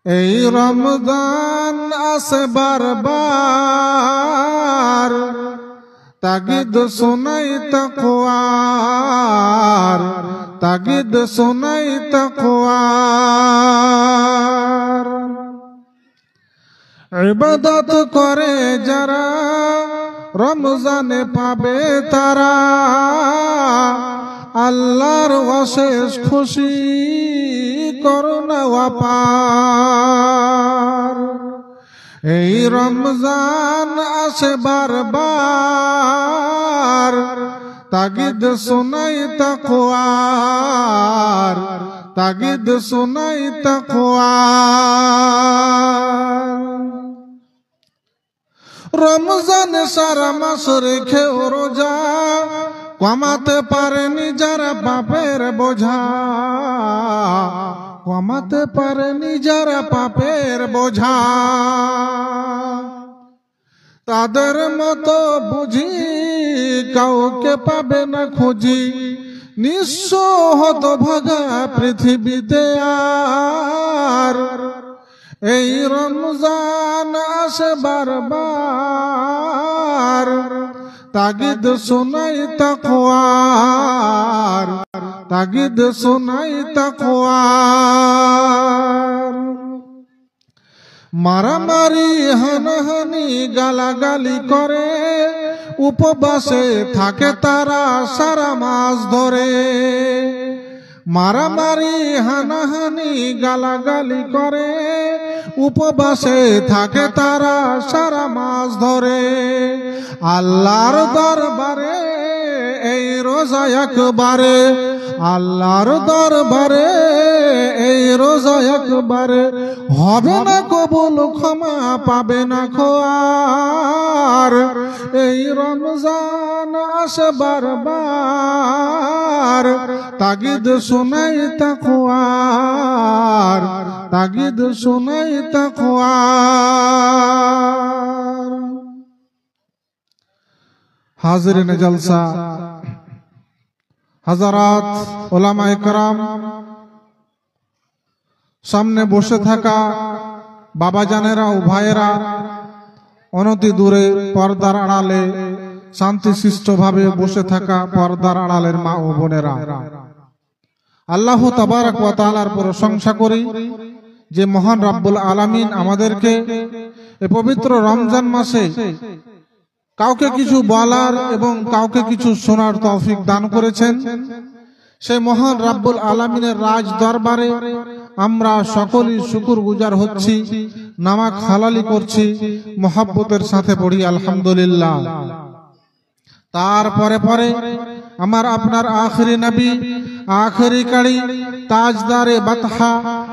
এই রমজান আসে বারবার, তাগিদ শোনাই তাকওয়ার, তাগিদ শোনাই তাকওয়ার। ইবাদত করে যারা রমজানে পাবে তারা আল্লাহর অশেষ খুশি করুণা অপার। এই রমজান আসে বারবার, তাগিদ শোনাই তাকওয়ার, তাগিদ শোনাই তাকওয়ার। রমজান সারা মাস রেখেও রোজা কমাতে পারেনি যারা পাপের বোঝা, কমাতে পারেনি যারা পাপের বোঝা। তাদের মতো বুঝি কাউকে পাবে না খুঁজি, নিঃস্ব হতভাগা পৃথিবীতে আর। এই রমজান আসে বারবার, তাগিদ শোনাই তাকওয়ার, তাগিদ শোনাই তাকওয়ার। মারামারি হানাহানি গালাগালি করে উপবাসে থাকে তারা সারা মাস ধরে। মারামারি হানাহানি গালাগালি করে উপবাসে থাকে তারা সারা মাস ধরে। আল্লাহর দরবারে এই রোজা একবারে, আল্লাহর দরবারে এই রোজা একবারে হবে না কবুল, ক্ষমা পাবে না খোয়ার। এই রমজান আসে বারবার, তাগিদ শোনাই তাকওয়ার, তাগিদ শোনাই তাকওয়ার। হাজিরিন জলসা, হযরত উলামায়ে কেরাম, সামনে বসে থাকা বাবা জানেরা ও ভাইয়েরা, অনতি দূরে পর্দার আড়ালে শান্তিশিষ্টভাবে বসে থাকা পর্দার আড়ালের মা ও বোনেরা, আল্লাহ তাবারক ওয়া তাআলার প্রশংসা করি যে মহান রব্বুল আলামিন আমাদেরকে এই পবিত্র রমজান মাসে কাউকে কিছু বলার এবং কাউকে কিছু শোনার তৌফিক দান করেছেন। সেই মহান রব্বুল আলামিনের রাজ দরবারে আমরা সকলেই শুকরগুজার হচ্ছি, নামাক হালালি করছি, মহব্বতের সাথে পড়ি আলহামদুলিল্লাহ। তারপরে পরে আমার আপনার আখেরি নবী, আখেরি কারি, তাজদারে বাতহা,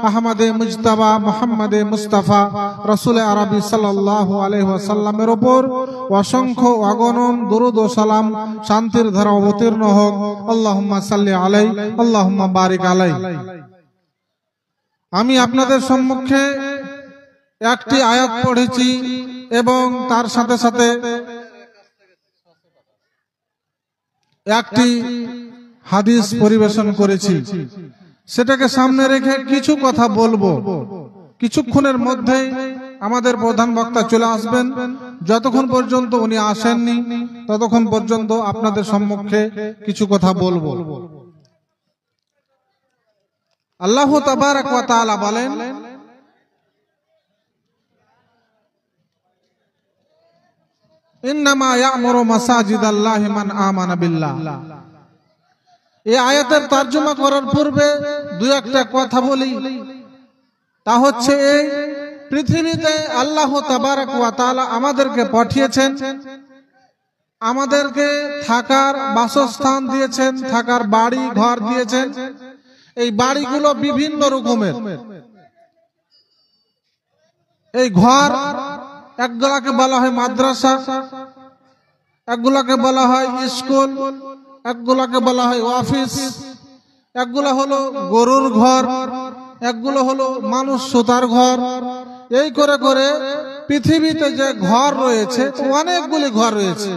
আহমদে মুজতবা, মুহাম্মদে মুস্তাফা, রাসূলে আরবি সাল্লাল্লাহু আলাইহি ওয়াসাল্লামের উপর অসংখ্য অগণন দরুদ ও সালাম শান্তির ধারা অবতীর্ণ হোক। আল্লাহুম্মা সাল্লি আলাইহি, আল্লাহুম্মা বারিক আলাইহি। আমি আপনাদের সম্মুখে একটি আয়াত পড়েছি এবং তার সাথে সাথে একটি হাদিস পরিবেশন করেছি। সেটাকে সামনে রেখে কিছু কথা বলবো। কিছুক্ষণের মধ্যেই আমাদের প্রধান বক্তা চলে আসবেন। যতক্ষণ পর্যন্ত উনি আসেননি ততক্ষণ পর্যন্ত আপনাদের সম্মুখে কিছু কথা বলবো। আল্লাহ তাবারক ওয়া তাআলা বলেন, ইন্নামা ইয়া'মুরু মাসাজিদাল্লাহি মান আমানা বিল্লাহ। এই আয়াতের তরজমা করার পূর্বে দুই একটা কথা বলি। তা হচ্ছে এই পৃথিবীতে আল্লাহ তাবারক ওয়া তাআলা আমাদেরকে পাঠিয়েছেন, আমাদেরকে থাকার বাসস্থান দিয়েছেন, থাকার বাড়ি ঘর দিয়েছেন। এই বাড়িগুলো বিভিন্ন রকমের। এই ঘর একগুলাকে বলা হয় মাদ্রাসা, একগুলাকে বলা হয় স্কুল, একগুলাকে বলা হয় অফিস, একগুলা হলো গরুর ঘর, একগুলো হলো মানুষ সুতার ঘর। এই করে করে পৃথিবীতে যে ঘর রয়েছে অনেকগুলি ঘর রয়েছে।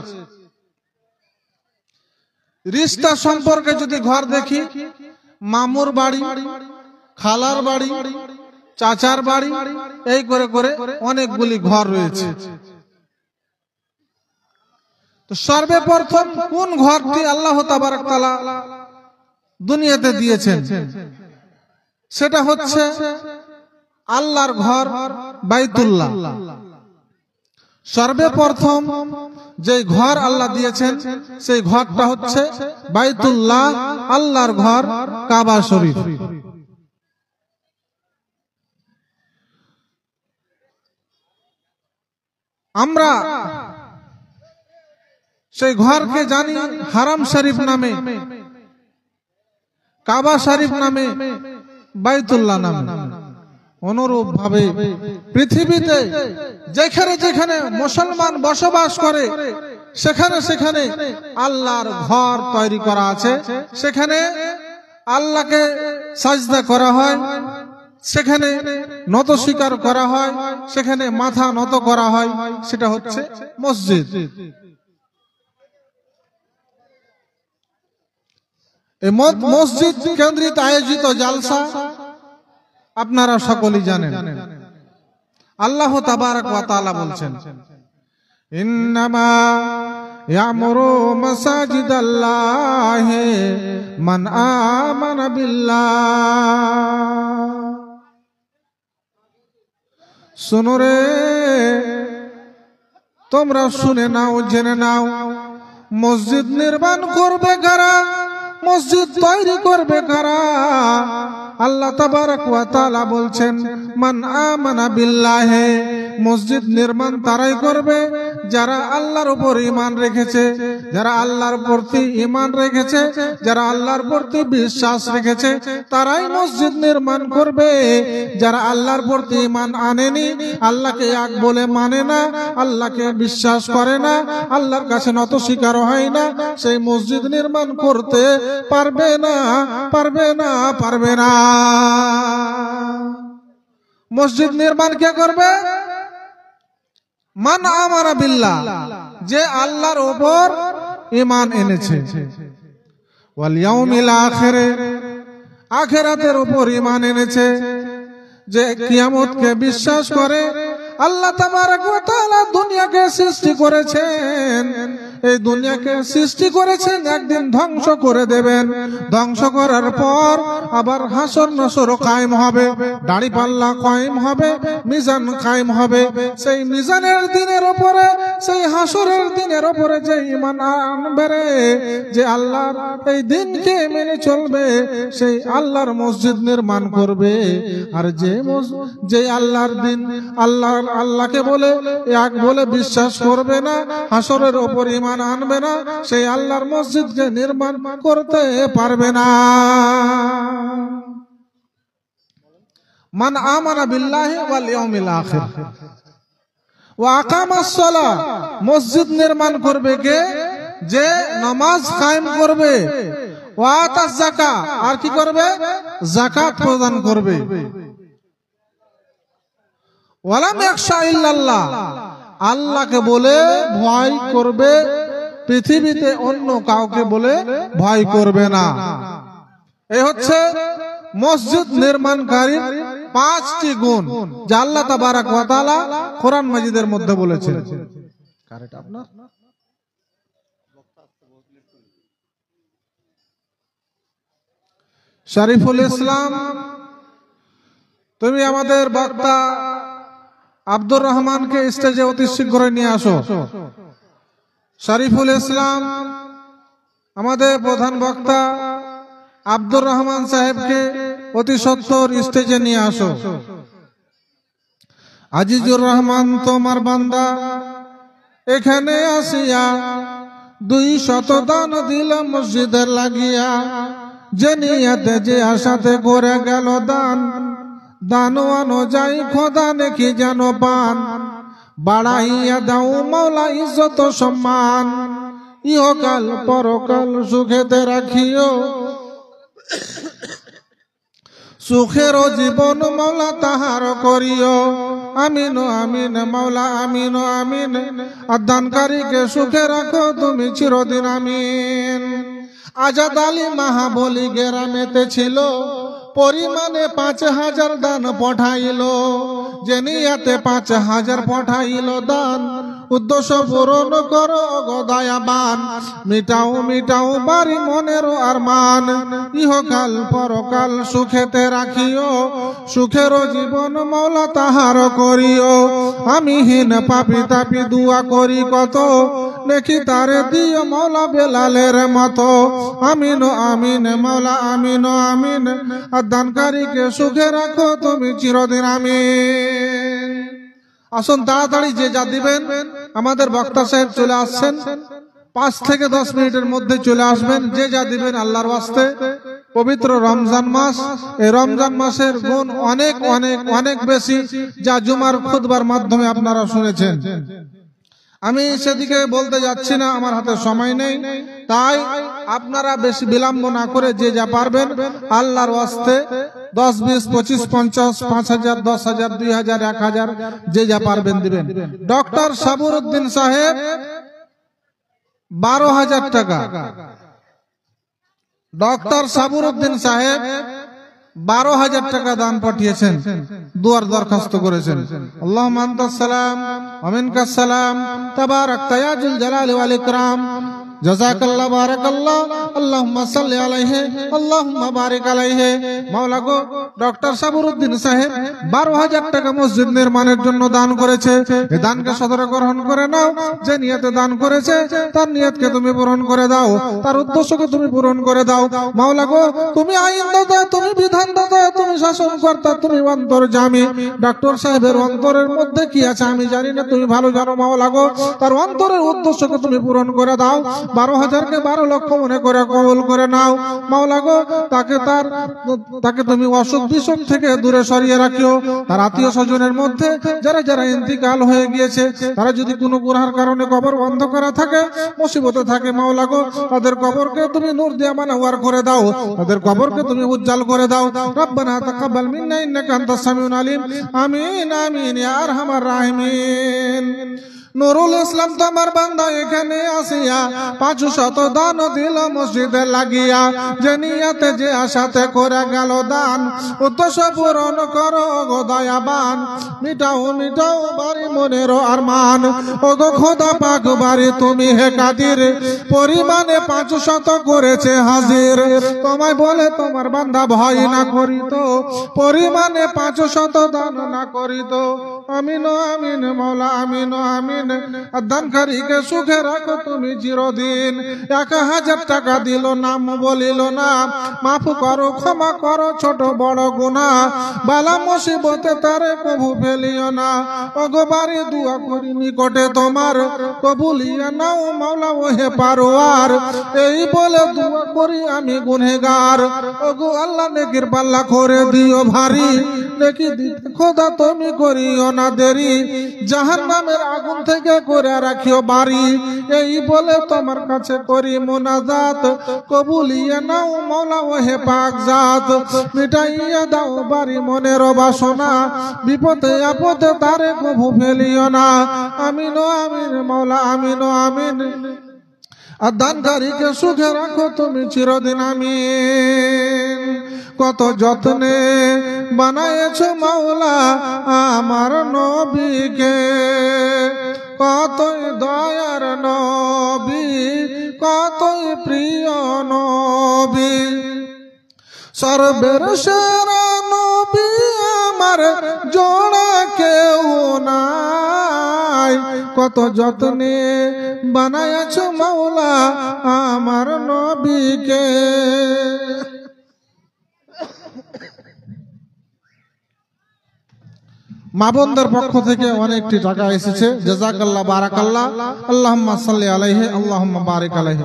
রিশতা সম্পর্কে যদি ঘর দেখি, মামুর বাড়ি, খালার বাড়ি, চাচার বাড়ি, এই করে করে অনেকগুলি ঘর রয়েছে। তো সর্বপ্রথম কোন ঘরটি আল্লাহ তাবারক তাআলা দুনিয়াতে দিয়েছেন, সেটা হচ্ছে আল্লাহর ঘর বাইতুল্লাহ। সর্বপ্রথম যে ঘর আল্লাহ দিয়েছেন সেই ঘরটা হচ্ছে বাইতুল্লাহ, আল্লাহর ঘর কাবা শরীফ। আমরা সেই ঘরকে জানি হারাম শরীফ নামে, কাবা শরীফ নামে, বাইতুল্লাহ নামে। অনুরূপ ভাবে পৃথিবীতে যেখানে যেখানে মুসলমান বসবাস করে সেখানে সেখানে আল্লাহর ঘর তৈরি করা আছে। সেখানে আল্লাহকে সাজদা করা হয়, সেখানে নত স্বীকার করা হয়, সেখানে মাথা নত করা হয়, সেটা হচ্ছে মসজিদ। এই মসজিদ কেন্দ্রিত আয়োজিত জালসা আপনারা সকলেই জানেন। আল্লাহ তাবারক ওয়া তাআলা বলছেন, ইন্নামা ইয়ামুরু মাসাজিদাল্লাহি মান আমানা বিল্লাহ। শোনো রে, তোমরা শুনে নাও, জেনে নাও, মসজিদ নির্মাণ করবে কারা, মসজিদ তৈরি করবে কারা? আল্লাহ তাবারক ওয়া তাআলা বলছেন মান আমানা বিল্লাহি, মসজিদ নির্মাণ তারাই করবে যারা আল্লাহর উপর ঈমান রেখেছে, যারা আল্লাহর প্রতি ঈমান রেখেছে, যারা আল্লাহর প্রতি বিশ্বাস রেখেছে, তারাই মসজিদ নির্মাণ করবে। যারা আল্লাহর প্রতি ঈমান আনেনি, আল্লাহকে এক বলে মানে না, আল্লাহকে বিশ্বাস করে না, আল্লাহর কাছে নত স্বীকার হয় না, সেই মসজিদ নির্মাণ করতে পারবে না, পারবে না, পারবে না। মসজিদ নির্মাণ কে করবে? মান আমানা বিল্লাহ, যে আল্লাহর উপর ঈমান এনেছে, ওয়াল ইয়াউমিল আখির, আখিরাতের উপর ঈমান এনেছে, যে কিয়ামতকে বিশ্বাস করে। আল্লাহ তাবারক ওয়া তাআলা দুনিয়াকে সৃষ্টি করেছেন, এই দুনিয়াকে সৃষ্টি করেছেন, একদিন ধ্বংস করে দেবেন। ধ্বংস করার পর আবার হাসর নাসর কায়েম হবে, দাড়ি পাল্লা কায়েম হবে, মিজান কায়েম হবে। সেই মিজানের দিনের উপরে, সেই হাসরের দিনের উপরে যে ঈমান আনবে রে, যে আল্লাহর এই দিনকে মেনে চলবে, সেই আল্লাহর মসজিদ নির্মাণ করবে। আর যে আল্লাহর দিন, আল্লাহকে বলে এক বলে বিশ্বাস করবে না, হাসরের উপর ঈমান আনবে না, সেই আল্লাহর মসজিদকে নির্মাণ করতে পারবে না। মান আমানা বিল্লাহি ওয়াল ইয়াউমিল আখির ওয়া আকামাস সালাহ, মসজিদ নির্মাণ করবে কে? যে নামাজ কায়েম করবে, ওয়া আতাজ যাকাত, আর কি করবে? যাকাত প্রদান করবে। ওয়ালাম ইয়াখশা ইল্লাল্লাহ, আল্লাহকে বলে ভয় করবে, পৃথিবীতে অন্য কাউকে বলে ভয় করবে না। এই হচ্ছে মসজিদ নির্মাণকারীর 5টি গুণ, যা আল্লাহ তাবারক ওয়া তাআলা কোরআন মাজিদের মধ্যে বলেছেন। কারেক্ট আপনার শরীফুল ইসলাম, তুমি আমাদের বক্তা আব্দুর রহমানকে স্টেজে অতি শীঘ্র নিয়ে আসো। শরীফুল ইসলাম, আমাদের প্রধান বক্তা আব্দুর রহমান সাহেবকে অতি সত্বর স্টেজে নিয়ে আসো। আজিজুর রহমান তোমার বান্দা এখানে আসিয়া 200 দান দিলাম মসজিদের লাগিয়া, যে নিয়তে যে আশাতে করে গেল দান, দানওয়ানো যাই খোদা নেকি যেন পান, বাড়াইয়া দাও মাওলা ইজ্জত সম্মান, ইহকাল পরকাল সুখেতে রাখিও, সুখের জীবন মাওলা তাহার করিও, আমিন আমিন মাওলা আমিন আমিন, আদানকারীকে সুখে রাখো তুমি চিরদিন আমিন। আজাদ আলী মাহাবলী গ্রামেতে ছিল, পরিমাণে 5000 দান পাঠাইল, যে নিয়তে 5000 পাঠাইল দান, উদ্দেশ্য পূরণ করো গো দয়াবান। মিটাও মিটাও বাড়ি মনের আরমান, ইহকাল পরকাল সুখেতে রাখিও, সুখের জীবন মৌলা তাহার করিও। আমি হীন পাপি তাপি দুয়া করি কত, দেখি তারে দিও মৌলা বেলালের মতো। আমিন আমিন মৌলা আমিন আমিন, আর দানকারীকে সুখে রাখো তুমি চিরদিন আমিন। আসুন তাড়াতাড়ি যে যা দিবেন, আমাদের বক্তা সাহেব চলে আসছেন, 5 থেকে 10 মিনিটের মধ্যে চলে আসবেন। যে যা দিবেন আল্লাহর ওয়াস্তে। পবিত্র রমজান মাস, এই রমজান মাসের গুণ অনেক অনেক অনেক বেশি, যা জুমার খুতবার মাধ্যমে আপনারা শুনেছেন। আমি সেদিকে বলতে যাচ্ছি না, আমার হাতে সময় নেই। তাই আপনারা বেশি বিলম্ব না করে যে যা পারবেন আল্লাহর ওয়াস্তে 10, 20, 25, 50, 5000, 10000, 2000, 1000 যে যা পারবেন দিবেন। ডক্টর সাবুরউদ্দিন সাহেব 12000 টাকা, ডক্টর সাবুরউদ্দিন সাহেব 12000 টাকা দান পাঠিয়েছেন, দুয়ার দরখাস্ত করেছেন। আল্লাহুম্মা আনতাস সালাম ওয়া মিনকাস সালাম, তাবারাকতা ইয়া যুল জালালি ওয়াল ইকরাম, জাযাকাল্লাহ বারাকাল্লাহ, আল্লাহুম্মা সাল্লি আলাইহি, আল্লাহুম্মা বারিক আলাইহি। মাওলা গো, ডক্টর সাবুরউদ্দিন সাহেব 12000 টাকা মসজিদ নির্মাণের জন্য দান করেছে। এই দানকে সদরে গ্রহণ করে নাও। যে নিয়তে দান করেছে তার নিয়তকে তুমি পূরণ করে দাও, তার উদ্দেশ্যকে তুমি পূরণ করে দাও। মাওলা গো, তুমি আইনদাতা, তুমি বিধানদাতা, তুমি শাসনকর্তা, তুমি অন্তর্যামী। ডক্টর সাহেবের অন্তরের মধ্যে কি আছে আমি জানি না, তুমি ভালো জানো। মাওলা গো, তার অন্তরের উদ্দেশ্যকে তুমি পূরণ করে দাও। 12000কে 12 লক্ষ মনে করে কবুল করে নাও। মাওলা গো, তাকে তুমি অসুখ বিসুখ থেকে দূরে সরিয়ে রাখিও। তার আত্মীয় স্বজনের মধ্যে যারা যারা ইন্তিকাল হয়ে গিয়েছে, তারা যদি কোনো গুনাহের কারণে কবর বন্ধ করা থাকে, মুসিবতে থাকে, মাওলা গো, তাদের কবরকে তুমি নূর দিয়ে মানওয়ার করে দাও, তাদের কবরকে তুমি উজ্জ্বল করে দাও। রব্বানা তাকাব্বাল মিন্না ইন্নাকা আনতাস সামিউল আলিম। আমিন আমিন ইয়া আরহামার রাহিমিন। নুরুল ইসলাম তোমার বান্দা এখানে আসিয়া 500 দান দিল মসজিদে লাগিয়া, যে নিয়তে যে আশাতে করে গেল দান, উদ্দেশ্য পূরণ করো গো দয়াবান। মিটাও মিটাও বাড়ি মনের আরমান, ও গো খোদা পাক বাড়ি তুমি হে কাদির, পরিমাণে 500 করেছে হাজির। তোমায় বলে তোমার বান্দা ভয় না করিত, পরিমাণে 500 দান না করিত। আমিন আমিন মৌলা আমিন আমিন, দানকারীকে সুখে রাখো তুমি চিরদিন। 1000 টাকা দিল, নাম বলিল না, মাফ করো ক্ষমা করো ছোট বড় গুনাহ, বালা মুসিবতে তারে কবু ফেলিও না। ওগো বাড়ি দুয়া করি নিকটে তোমার, কবুলিয়া নাও মাওলা ওহে পারোয়ার। এই বলে দুয়া করি আমি গুনহেগার, ওগো আল্লাহ নেকির পাল্লা করে দিও ভারী, নেকি দিতে খোদা তুমি করিও না দেরি, জাহান্নামের আগুন থেকে করে রাখিও বাড়ি। এই বলে তোমার কাছে করি মুনাজাত, কবুলিয়া নাও মাওলা ওহে পাক জাত। মিটাইয়া দাও বাড়ি মনের বাসনা, বিপদে আপদে তারে কবু ফেলিও না। আমিন আমিন মাওলা আমিন আমিন, আর দানকারীকে সুখে রাখো তুমি চিরদিন আমিন। কত যত্নে বানায়েছো মাওলা আমার নবীকে, কতই দয়ার নবী, কতই প্রিয় নবী, সর্বের সেরা নবী আমার জোড়া কেউ নাই। কত যত্নে বানায়েছো মাওলা আমার নবীকে। মা বোনদের পক্ষ থেকে অনেকটি টাকা এসেছে, জাযাকাল্লাহ বারাকাল্লাহ, আল্লাহুম্মা সাল্লি আলাইহি, আল্লাহুম্মা বারিক আলাইহি।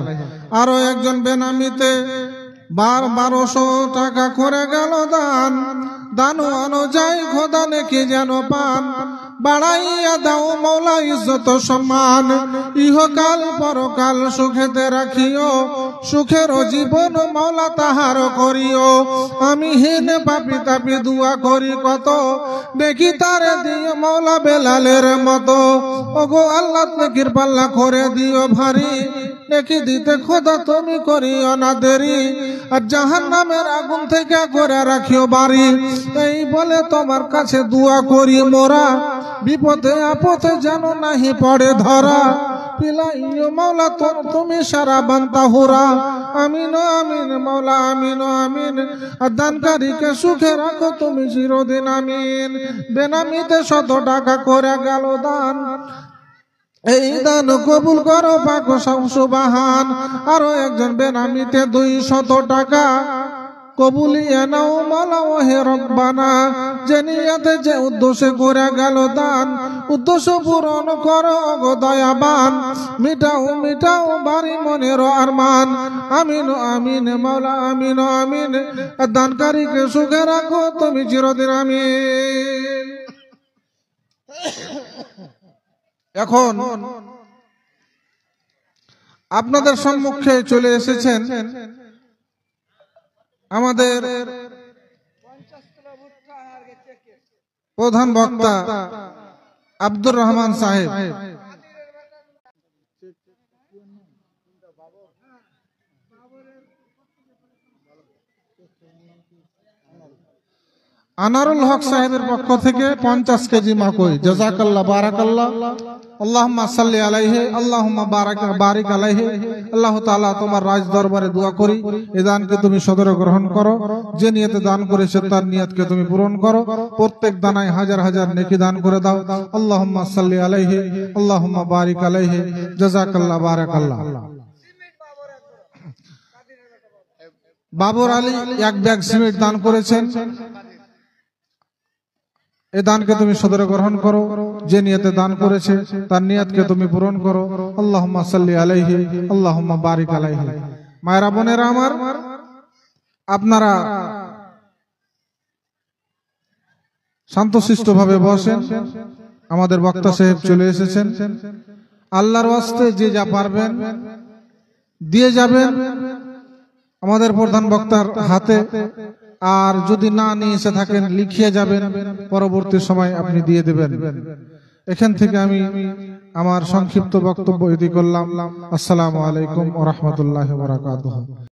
আরো একজন বেনামিতে 1200 টাকা করে গেল দান, দান অনুযায়ী খোদা নেকি যেন পান। বাড়াইয়া দাও মৌলা ইজ্জত সম্মান, ইহকাল পরকাল সুখেতে রাখিও, সুখের জীবন মৌলা তাহার করিও। আমি হীন পাপি তাপি দুয়া করি কত, দেখি তারে দিও মৌলা বেলালের মতো। ওগো আল্লাহ নেকির পাল্লা করে দিও ভারী, নেকি দিতে খোদা তুমি করিও না দেরি, আর জাহান্নামের আগুন থেকে করে রাখিও বাড়ি। এই বলে তোমার কাছে দোয়া করি মোরা, বিপদে আপদে যেন নাহি পড়ে ধরা। পিলাইও মাওলা তুমি সারা বান্তা হুরা, আমিন আমিন মাওলা আমিন আমিন। আর দানকারীকে সুখে রাখো তুমি চিরদিন আমিন। বেনামিতে 100 টাকা করে গেল দান, এই দান কবুল করো পাক সুবহান। আরো একজন বেনামিতে 200 টাকা কবুলিয়ে নাও মাওলা ওহে রব্বানা। যে নিয়তে যে উদ্দেশ্যে করে গেল দান, উদ্দেশ্য পূরণ করো গো দয়াবান। মিটাও মিটাও বাড়ি মনের আরমান, আমিন আমিন মাওলা আমিন আমিন। দানকারীকে সুখে রাখো তুমি চিরদিন আমিন। এখন আপনাদের সম্মুখে চলে এসেছেন আমাদের প্রধান বক্তা আব্দুর রহমান সাহেব। আনারুল হক সাহেবের পক্ষ থেকে 50 কেজি মাকই। জাযাকাল্লাহ বারাকাল্লাহ, আল্লাহুম্মা সাল্লি আলাইহি, আল্লাহুম্মা বারিক আলাইহি। আল্লাহ তাআলা তোমার রাজ দরবারে দোয়া করি এই দানকে তুমি সদরে গ্রহণ করো। যে নিয়তে দান করেছে তার নিয়তকে তুমি পূরণ করো। প্রত্যেক দানায় হাজার হাজার নেকি দান করে দাও। আল্লাহুম্মা সাল্লি আলাইহি, আল্লাহুম্মা বারিক আলাইহি। জাযাকাল্লাহ বারাকাল্লাহ। বাবর আলী 1 ব্যাগ সিমেন্ট দান করেছেন। এই দানকে তুমি সদরে গ্রহণ করো। যে নিয়তে দান করেছে তার নিয়তকে তুমি পূরণ করো। আল্লাহুম্মা সাল্লি আলাইহি, আল্লাহুম্মা বারিক আলাইহি। মায়েরা বোনেরা আমার, আপনারা শান্তশিষ্ট ভাবে বসেন। আমাদের বক্তা সাহেব চলে এসেছেন। আল্লাহর ওয়াস্তে যে যা পারবেন দিয়ে যাবেন আমাদের প্রধান বক্তার হাতে। আর যদি না নিয়ে এসে থাকেন লিখিয়ে যাবেন, পরবর্তী সময় আপনি দিয়ে দেবেন। এখান থেকে আমি আমার সংক্ষিপ্ত বক্তব্য এটি করলাম। আসসালামু আলাইকুম ওয়া রাহমাতুল্লাহি ওয়া বারাকাতুহু।